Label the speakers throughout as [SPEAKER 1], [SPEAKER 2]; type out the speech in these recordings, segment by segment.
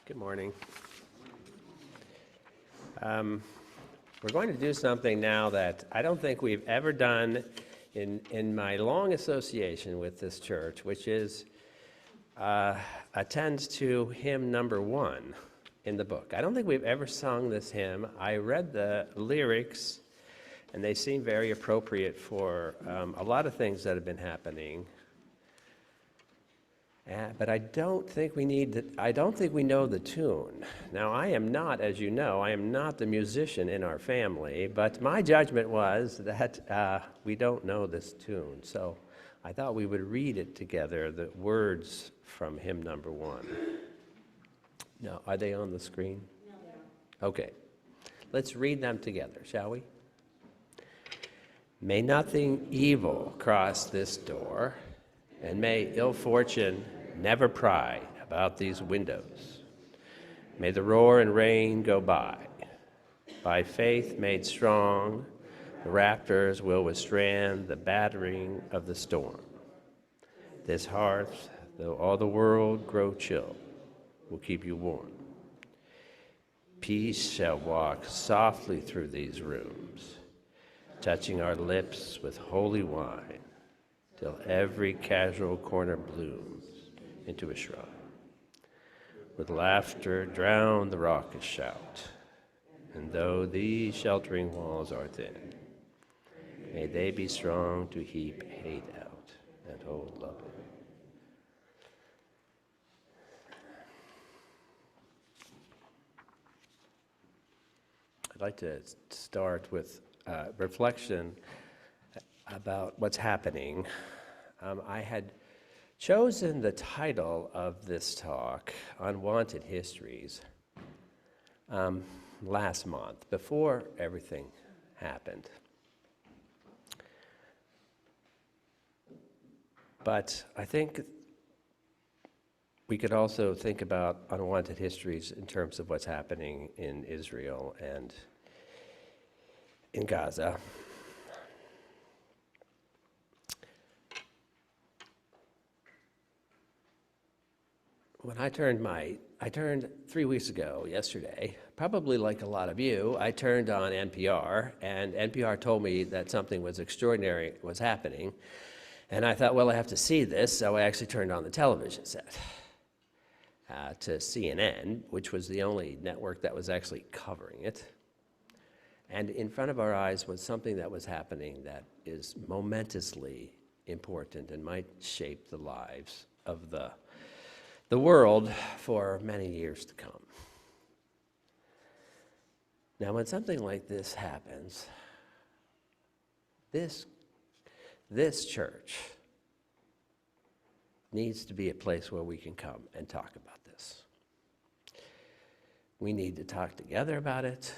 [SPEAKER 1] Good morning. We're going to do something now that I don't think we've ever done in my long association with this church, which is attend to hymn number 1 in the book. I don't think we've ever sung this hymn. I read the lyrics, and they seem very appropriate for a lot of things that have been happening. But I don't think we know the tune. Now, I am not, as you know, I am not the musician in our family, but my judgment was that we don't know this tune. So I thought we would read it together, the words from hymn number 1. No, are they on the screen? No. Okay. Let's read them together, shall we? May nothing evil cross this door, and may ill fortune never pry about these windows. May the roar and rain go by faith made strong, the rafters will withstand the battering of the storm. This hearth, though all the world grow chill, will keep you warm. Peace shall walk softly through these rooms, touching our lips with holy wine, till every casual corner blooms into a shrine. With laughter drown the raucous shout, and though these sheltering walls are thin, may they be strong to heap hate out and hold love in. I'd like to start with reflection about what's happening. I had chosen the title of this talk, Unwanted Histories, last month, before everything happened. But I think we could also think about unwanted histories in terms of what's happening in Israel and in Gaza. When I turned 3 weeks ago, yesterday, probably like a lot of you, I turned on NPR, and NPR told me that something was extraordinary was happening, and I thought, well, I have to see this, so I actually turned on the television set to CNN, which was the only network that was actually covering it. And in front of our eyes was something that was happening that is momentously important and might shape the lives of the world for many years to come. Now, when something like this happens, this church needs to be a place where we can come and talk about this. We need to talk together about it.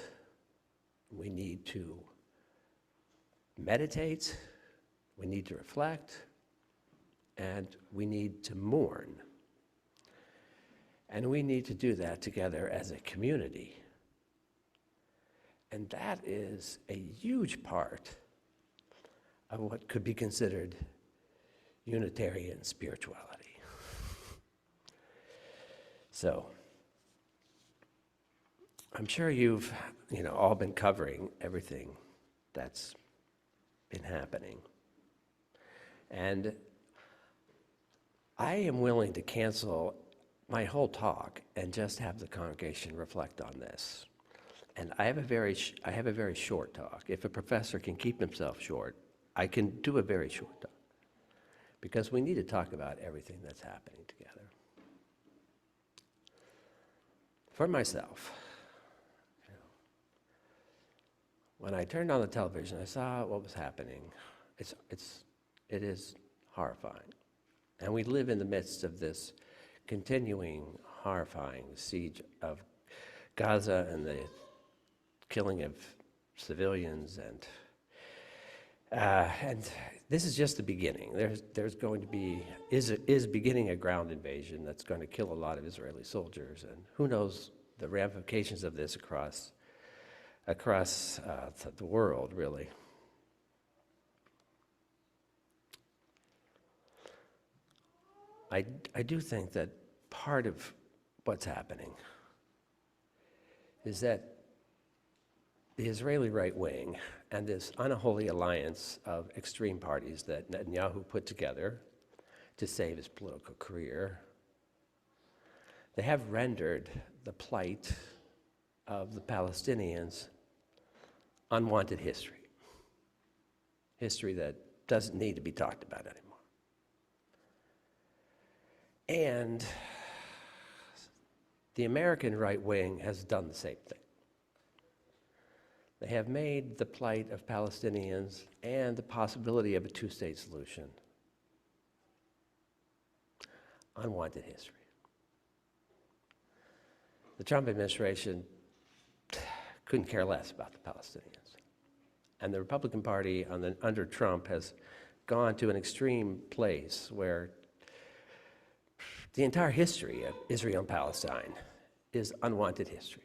[SPEAKER 1] We need to meditate. We need to reflect. And we need to mourn. And we need to do that together as a community. And that is a huge part of what could be considered Unitarian spirituality. So, I'm sure you've all been covering everything that's been happening. And I am willing to cancel my whole talk and just have the congregation reflect on this. And I have a very short talk. If a professor can keep himself short, I can do a very short talk, because we need to talk about everything that's happening together. For myself, when I turned on the television, I saw what was happening. It is horrifying. And we live in the midst of this continuing horrifying siege of Gaza and the killing of civilians, and this is just the beginning. There's going to be is beginning a ground invasion that's going to kill a lot of Israeli soldiers, and who knows the ramifications of this across the world, really. I do think that part of what's happening is that the Israeli right wing and this unholy alliance of extreme parties that Netanyahu put together to save his political career, they have rendered the plight of the Palestinians unwanted history. History that doesn't need to be talked about anymore. And the American right wing has done the same thing. They have made the plight of Palestinians and the possibility of a two-state solution unwanted history. The Trump administration couldn't care less about the Palestinians. And the Republican Party under Trump has gone to an extreme place where the entire history of Israel and Palestine is unwanted history.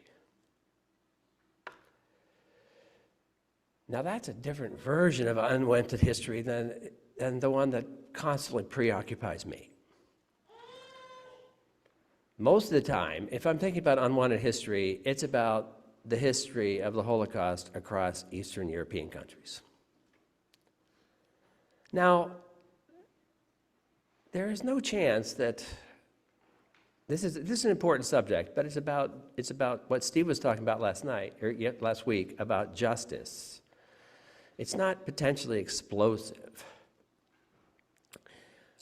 [SPEAKER 1] Now that's a different version of unwanted history than the one that constantly preoccupies me. Most of the time, if I'm thinking about unwanted history, it's about the history of the Holocaust across Eastern European countries. Now, there is no chance that this is an important subject, but it's about what Steve was talking about last week about justice. It's not potentially explosive.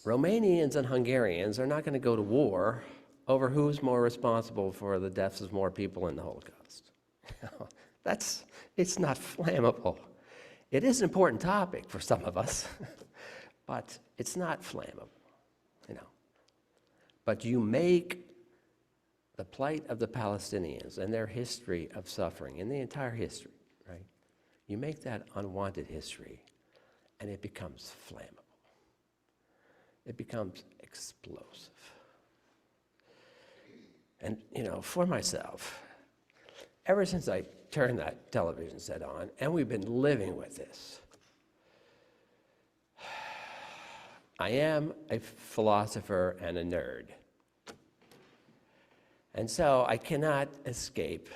[SPEAKER 1] Romanians and Hungarians are not going to go to war over who's more responsible for the deaths of more people in the Holocaust. It's not flammable. It is an important topic for some of us, but it's not flammable, But you make the plight of the Palestinians and their history of suffering, and the entire history, right? You make that unwanted history, and it becomes flammable. It becomes explosive. And, for myself, ever since I turned that television set on, and we've been living with this, I am a philosopher and a nerd. And so I cannot escape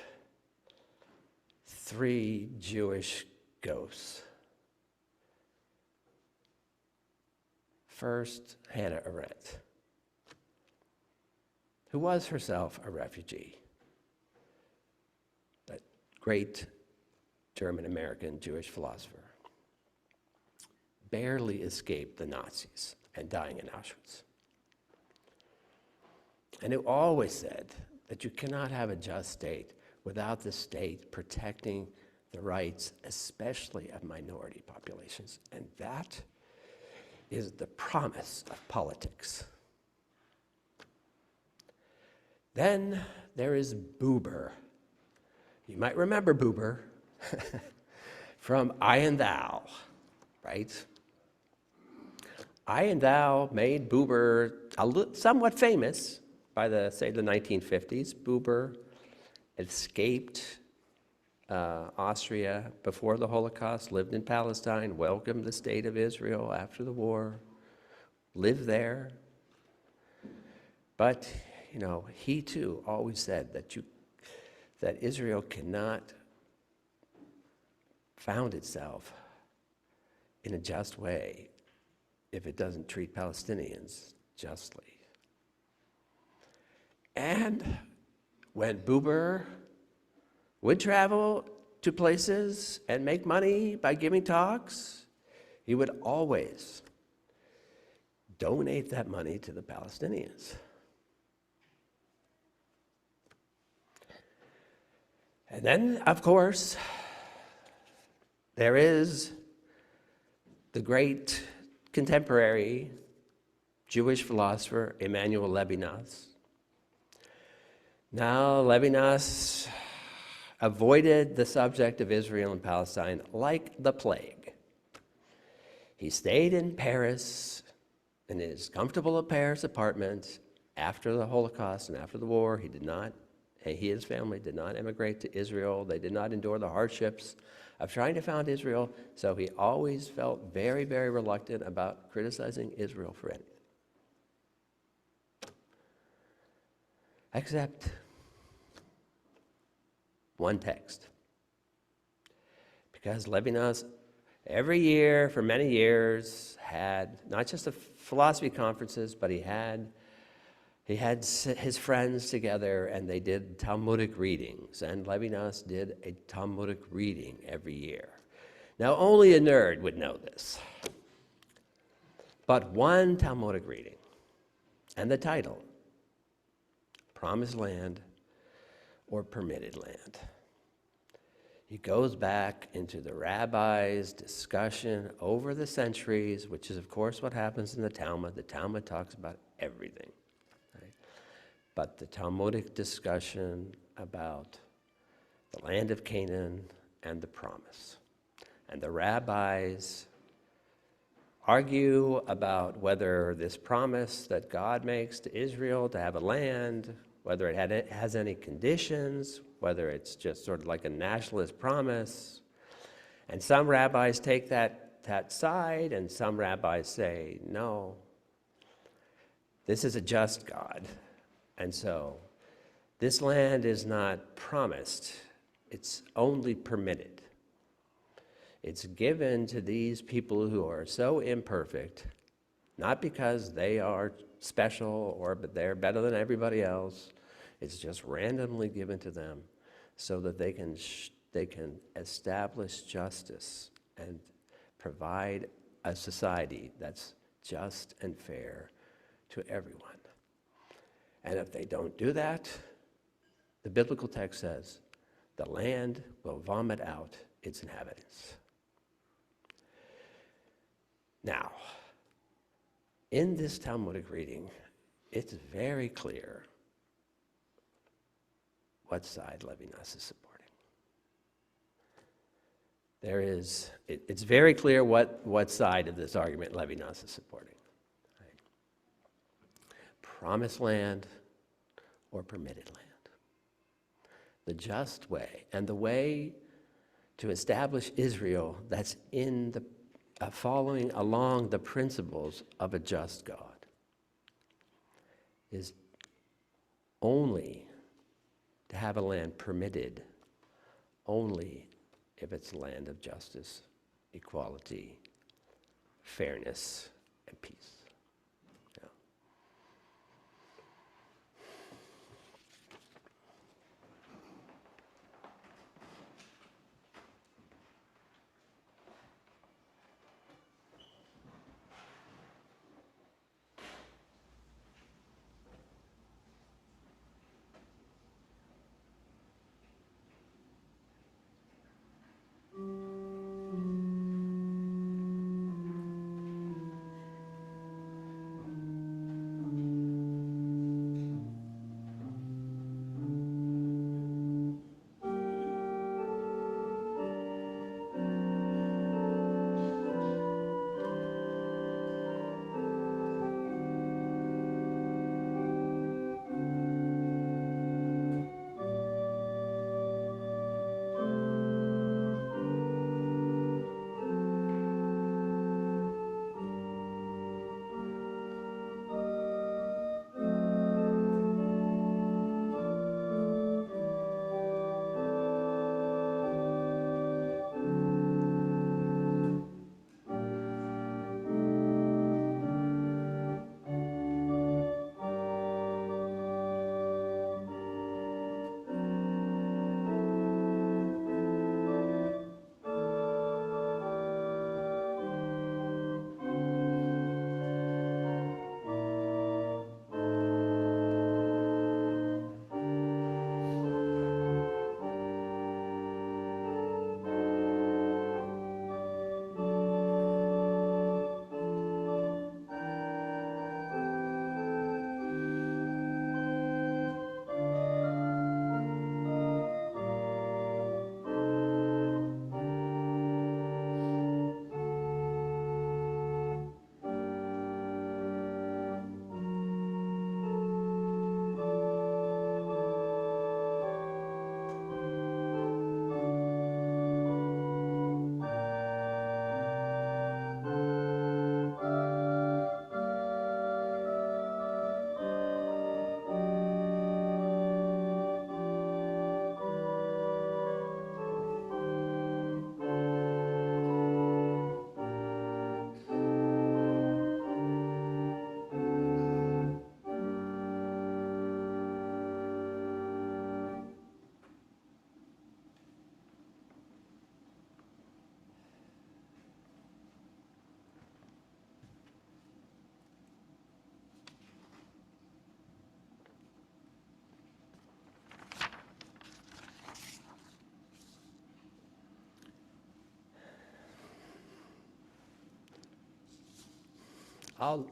[SPEAKER 1] three Jewish ghosts. First, Hannah Arendt, who was herself a refugee, that great German-American Jewish philosopher, barely escaped the Nazis and dying in Auschwitz. And who always said that you cannot have a just state without the state protecting the rights, especially of minority populations. And that is the promise of politics. Then there is Buber. You might remember Buber from I and Thou, right? I and Thou made Buber somewhat famous by the 1950s. Buber escaped Austria before the Holocaust, lived in Palestine, welcomed the state of Israel after the war, lived there. But, he too always said that Israel cannot found itself in a just way if it doesn't treat Palestinians justly. And when Buber would travel to places and make money by giving talks, he would always donate that money to the Palestinians. And then, of course, there is the great contemporary Jewish philosopher Emmanuel Levinas. Now, Levinas avoided the subject of Israel and Palestine like the plague. He stayed in Paris, in his comfortable Paris apartment after the Holocaust and after the war. He and his family did not emigrate to Israel. They did not endure the hardships of trying to found Israel, so he always felt very, very reluctant about criticizing Israel for anything. Except one text. Because Levinas, every year for many years, had not just the philosophy conferences, but he had his friends together, and they did Talmudic readings, and Levinas did a Talmudic reading every year. Now, only a nerd would know this, but one Talmudic reading, and the title, Promised Land or Permitted Land. He goes back into the rabbis' discussion over the centuries, which is, of course, what happens in the Talmud. The Talmud talks about everything. But the Talmudic discussion about the land of Canaan and the promise. And the rabbis argue about whether this promise that God makes to Israel to have a land, whether it has any conditions, whether it's just sort of like a nationalist promise. And some rabbis take that side, and some rabbis say, no, this is a just God. And so this land is not promised, it's only permitted. It's given to these people who are so imperfect, not because they are special or they're better than everybody else. It's just randomly given to them so that they can establish justice and provide a society that's just and fair to everyone. And if they don't do that, the biblical text says, the land will vomit out its inhabitants. Now, in this Talmudic reading, it's very clear what side Levinas is supporting. It's very clear what side of this argument Levinas is supporting. Promised land or permitted land. The just way, and the way to establish Israel that's in the following along the principles of a just God is only to have a land permitted, only if it's a land of justice, equality, fairness, and peace.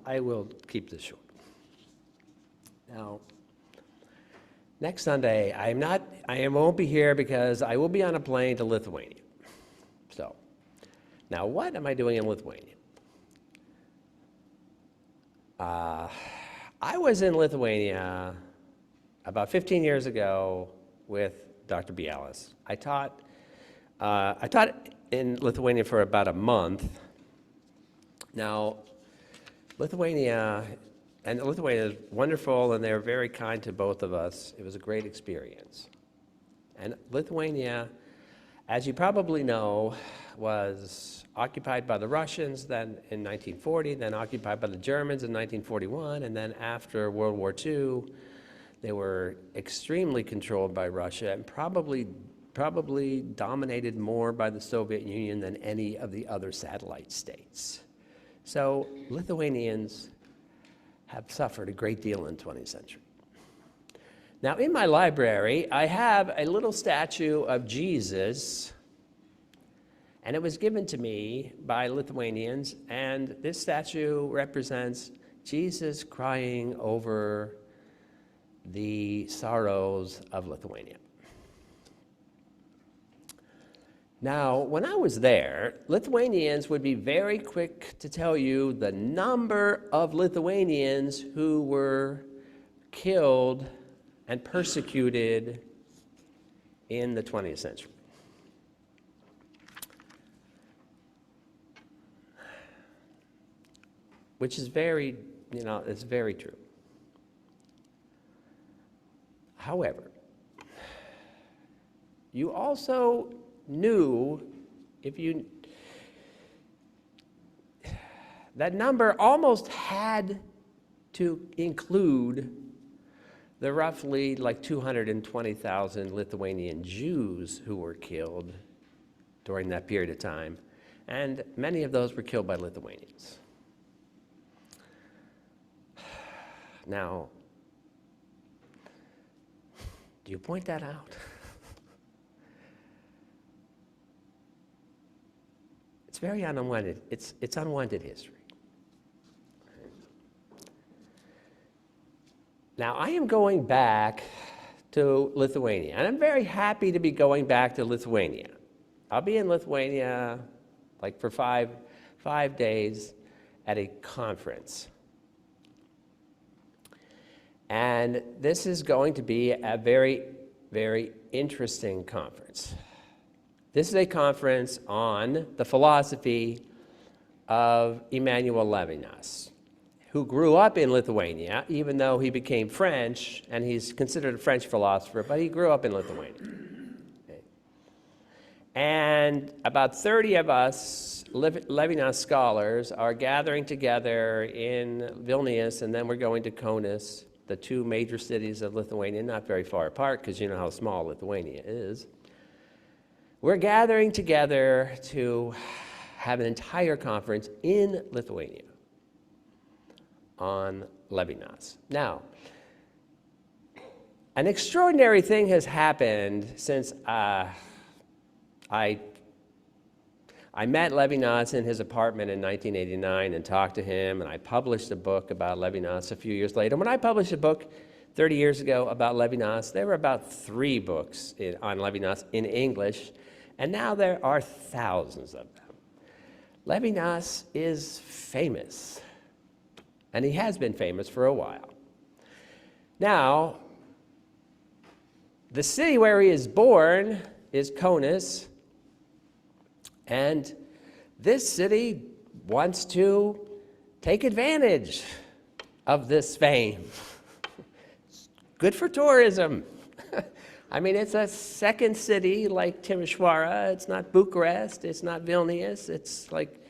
[SPEAKER 1] I will keep this short. Now, next Sunday, I won't be here because I will be on a plane to Lithuania. So, now what am I doing in Lithuania? I was in Lithuania about 15 years ago with Dr. Bialis. I taught in Lithuania for about a month. Now, Lithuania is wonderful, and they're very kind to both of us. It was a great experience. And Lithuania, as you probably know, was occupied by the Russians then in 1940, then occupied by the Germans in 1941, and then after World War II, they were extremely controlled by Russia and probably dominated more by the Soviet Union than any of the other satellite states. So Lithuanians have suffered a great deal in the 20th century. Now, in my library, I have a little statue of Jesus, and it was given to me by Lithuanians, and this statue represents Jesus crying over the sorrows of Lithuania. Now, when I was there, Lithuanians would be very quick to tell you the number of Lithuanians who were killed and persecuted in the 20th century. Which is very, it's very true. However, you also knew, that number almost had to include the roughly like 220,000 Lithuanian Jews who were killed during that period of time, and many of those were killed by Lithuanians. Now, do you point that out? It's very unwanted. It's unwanted history. Now, I am going back to Lithuania, and I'm very happy to be going back to Lithuania. I'll be in Lithuania like for five days at a conference. And this is going to be a very, very interesting conference. This is a conference on the philosophy of Immanuel Levinas, who grew up in Lithuania, even though he became French, and he's considered a French philosopher, but he grew up in Lithuania. Okay. And about 30 of us Levinas scholars are gathering together in Vilnius, and then we're going to Kaunas, the two major cities of Lithuania, not very far apart, because you know how small Lithuania is. We're gathering together to have an entire conference in Lithuania on Levinas. Now, an extraordinary thing has happened since I met Levinas in his apartment in 1989 and talked to him, and I published a book about Levinas a few years later. When I published a book 30 years ago about Levinas, there were about 3 books on Levinas in English, and now there are thousands of them. Levinas is famous, and he has been famous for a while. Now, the city where he is born is Kaunas, and this city wants to take advantage of this fame. It's good for tourism. I mean, it's a second city like Timișoara. It's not Bucharest. It's not Vilnius. It's like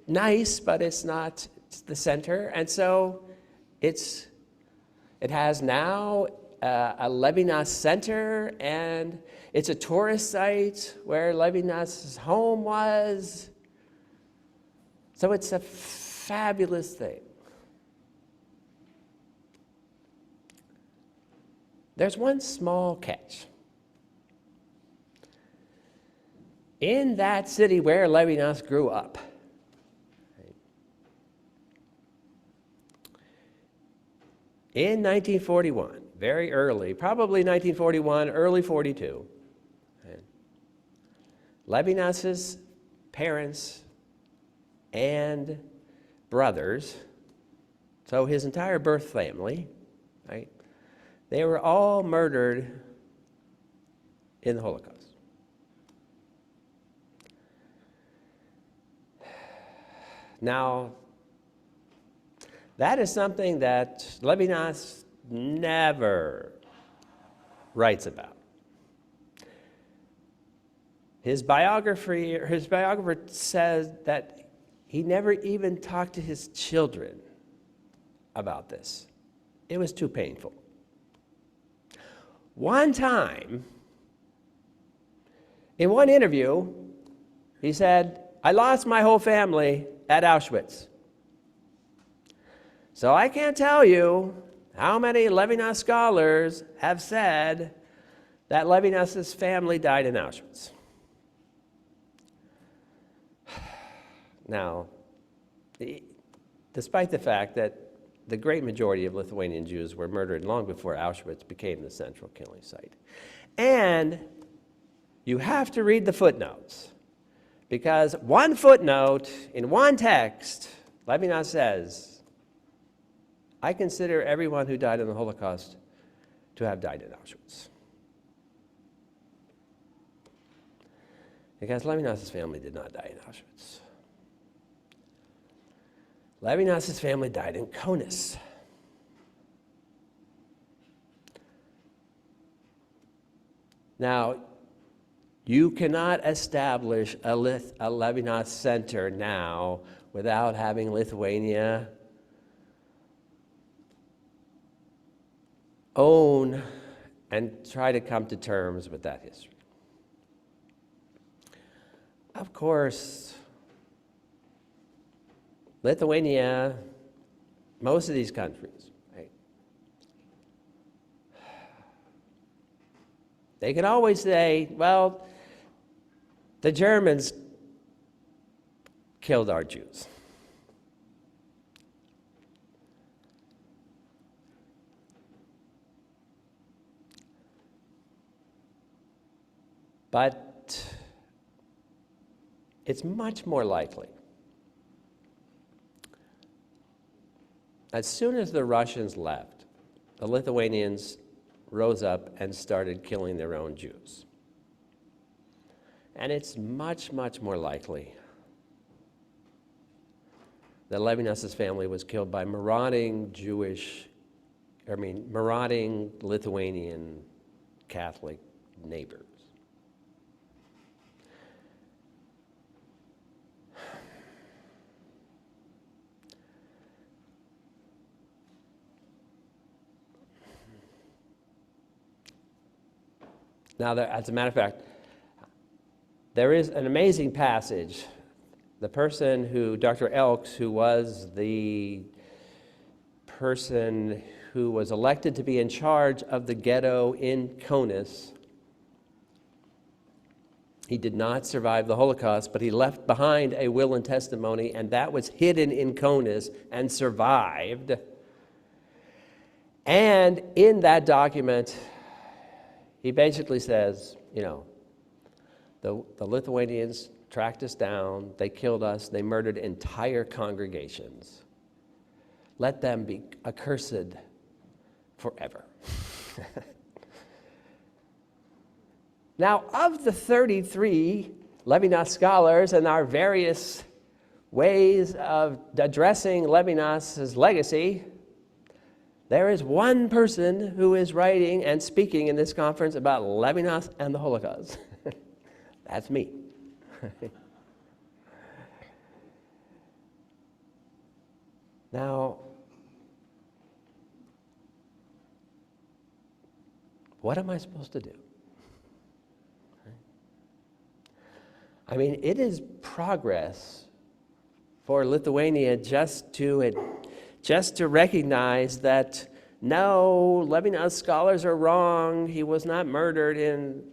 [SPEAKER 1] nice, but it's not the center. And so it has now a Levinas center, and it's a tourist site where Levinas' home was. So it's a fabulous thing. There's one small catch. In that city where Levinas grew up, in 1941, very early, probably 1941, early 42. Levinas's parents and brothers, so his entire birth family, right, they were all murdered in the Holocaust. Now, that is something that Levinas never writes about. His biographer says that he never even talked to his children about this. It was too painful. One time, in one interview, he said, "I lost my whole family at Auschwitz. So I can't tell you how many Levinas scholars have said that Levinas's family died in Auschwitz." Now, despite the fact that the great majority of Lithuanian Jews were murdered long before Auschwitz became the central killing site. And you have to read the footnotes, because one footnote in one text, Levinas says, "I consider everyone who died in the Holocaust to have died in Auschwitz." Because Levinas's family did not die in Auschwitz. Levinas's family died in Kaunas. Now, you cannot establish a Levinas center now without having Lithuania own and try to come to terms with that history. Of course, Lithuania, most of these countries, right, they can always say, well, the Germans killed our Jews. But it's much more likely, as soon as the Russians left, the Lithuanians rose up and started killing their own Jews. And it's much, much more likely that Levinas's family was killed by marauding Lithuanian Catholic neighbors. Now, as a matter of fact, there is an amazing passage. The person who, Dr. Elks, who was the person who was elected to be in charge of the ghetto in Kaunas, he did not survive the Holocaust, but he left behind a will and testimony, and that was hidden in Kaunas and survived. And in that document, he basically says, the Lithuanians tracked us down, they killed us, they murdered entire congregations. Let them be accursed forever. Now, of the 33 Levinas scholars and our various ways of addressing Levinas's legacy, there is one person who is writing and speaking in this conference about Levinas and the Holocaust. That's me. Now, what am I supposed to do? I mean, it is progress for Lithuania just to recognize that, no, Levinas scholars are wrong. He was not murdered in,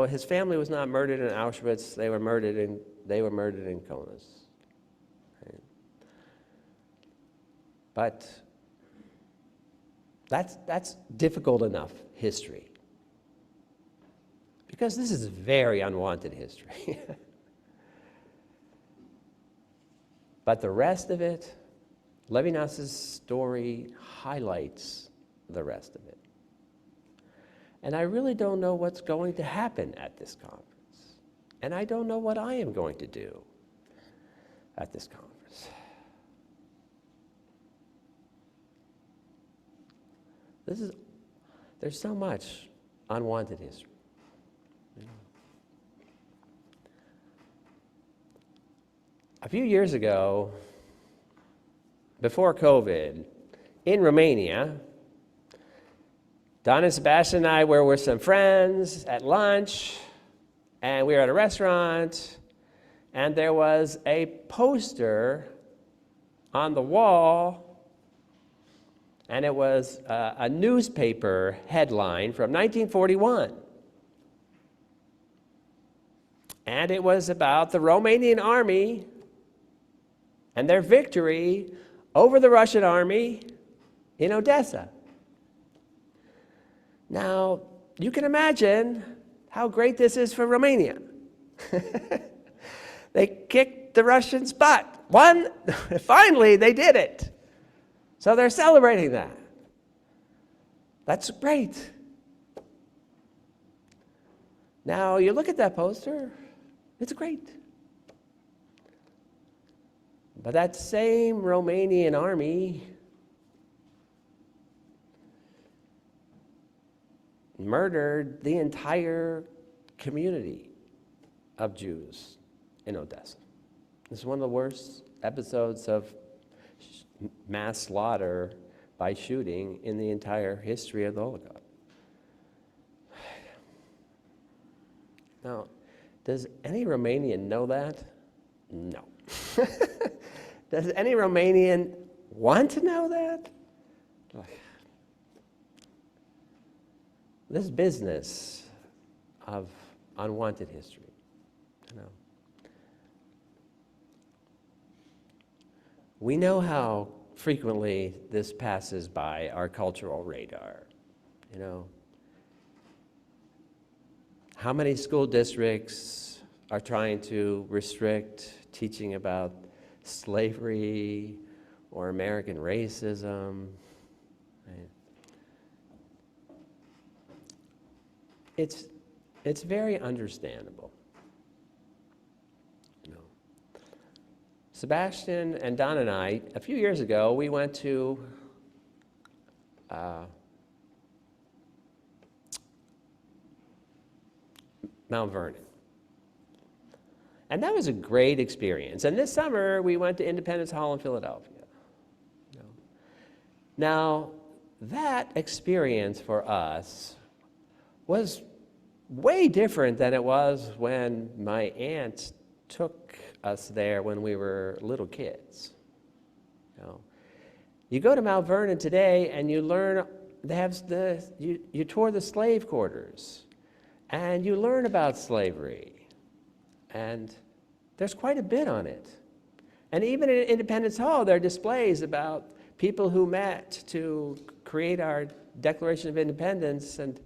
[SPEAKER 1] his family was not murdered in Auschwitz. They were murdered in Kaunas. Right? But That's difficult enough history. Because this is very unwanted history. But the rest of it, Levinas's story highlights the rest of it. And I really don't know what's going to happen at this conference. And I don't know what I am going to do at this conference. There's so much unwanted history. A few years ago, before COVID, in Romania, Don and Sebastian and I were with some friends at lunch, and we were at a restaurant, and there was a poster on the wall, and it was a newspaper headline from 1941. And it was about the Romanian army and their victory over the Russian army in Odessa. Now, you can imagine how great this is for Romania. They kicked the Russians' butt. Finally, they did it. So they're celebrating that. That's great. Now, you look at that poster, it's great. But that same Romanian army murdered the entire community of Jews in Odessa. This is one of the worst episodes of mass slaughter by shooting in the entire history of the Holocaust. Now, does any Romanian know that? No. Does any Romanian want to know that? This business of unwanted history, you know. We know how frequently this passes by our cultural radar, you know. How many school districts are trying to restrict teaching about slavery or American racism? Right? It's very understandable. You know. Sebastian and Don and I, a few years ago, we went to Mount Vernon. And that was a great experience. And this summer, we went to Independence Hall in Philadelphia. You know. Now, that experience for us was way different than it was when my aunt took us there when we were little kids. You know. You go to Mount Vernon today and you learn, they have you tour the slave quarters. And you learn about slavery, and there's quite a bit on it. And even in Independence Hall, there are displays about people who met to create our Declaration of Independence and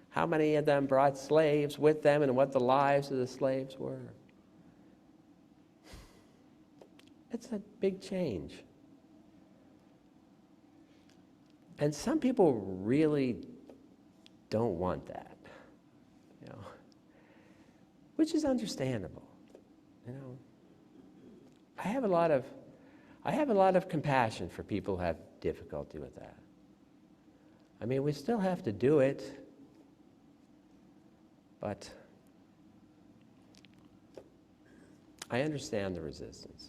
[SPEAKER 1] how many of them brought slaves with them and what the lives of the slaves were. It's a big change. And some people really don't want that. Which is understandable, you know. I have a lot of compassion for people who have difficulty with that. I mean, we still have to do it, but I understand the resistance.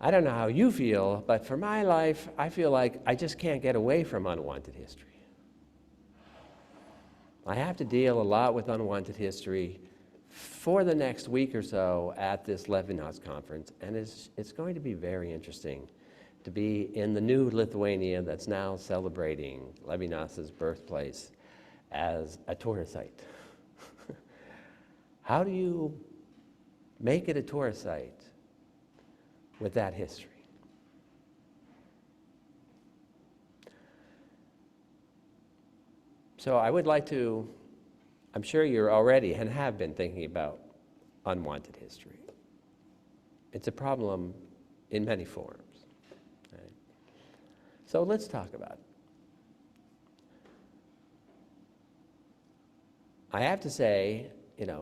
[SPEAKER 1] I don't know how you feel, but for my life, I feel like I just can't get away from unwanted history. I have to deal a lot with unwanted history for the next week or so at this Levinas conference, and it's going to be very interesting to be in the new Lithuania that's now celebrating Levinas's birthplace as a tourist site. How do you make it a tourist site with that history? So I would like to, I'm sure you're already and have been thinking about unwanted history. It's a problem in many forms. Right? So let's talk about it. I have to say,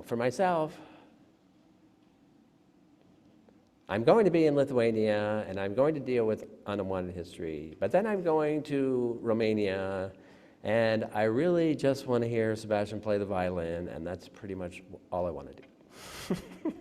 [SPEAKER 1] for myself, I'm going to be in Lithuania and I'm going to deal with unwanted history, but then I'm going to Romania and I really just want to hear Sebastian play the violin, and that's pretty much all I want to do.